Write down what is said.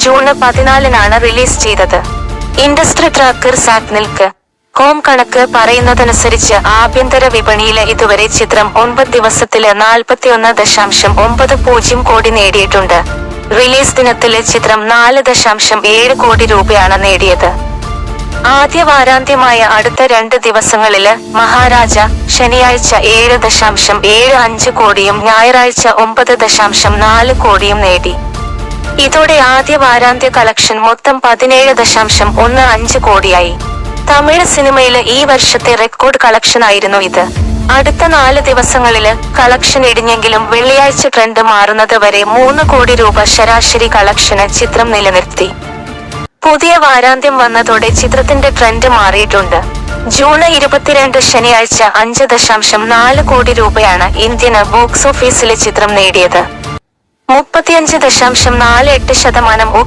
June 14-നാണ് release ചെയ്തത്. Industry tracker സാക്നിൽക്ക് com കണക്ക് പറയുന്നതനുസരിച്ച് ആഭ്യന്തര വിപണിയില് ഇതുവരെ ചിത്രം 9 ദിവസത്തില് 41.90 കോടി നേടിയിട്ടുണ്ട്. റിലീസ് ദിനത്തില് ചിത്രം 4.7 കോടി രൂപയാണ് നേടിയത്. ആദ്യ വാരാന്ത്യമായ അടുത്ത 2 ദിവസങ്ങളില് മഹാരാജ ശനിയാഴ്ച 7.75 കോടിയും ഞായറാഴ്ച 9.4 കോടിയും നേടി. ഇതോടെ ആദ്യ വാരാന്ത്യ കളക്ഷൻ മൊത്തം 17.15 കോടിയായി. തമിഴ് സിനിമയില് ഈ വർഷത്തെ റെക്കോർഡ് കളക്ഷനായിരുന്നു ഇത്. അടുത്ത 4 ദിവസങ്ങളില് കളക്ഷൻ ഇടിഞ്ഞെങ്കിലും വെള്ളിയാഴ്ച ട്രെൻഡ് മാറുന്നത് വരെ 3 കോടി രൂപ ശരാശരി കളക്ഷന് ചിത്രം നിലനിർത്തി. പുതിയ വാരാന്ത്യം വന്നതോടെ ചിത്രത്തിന്റെ ട്രെൻഡ് മാറിയിട്ടുണ്ട്. ജൂൺ 22 ശനിയാഴ്ച 5.4 കോടി രൂപയാണ് ഇന്ത്യൻ ബോക്സ് ഓഫീസിലെ ചിത്രം നേടിയത്. 35.48%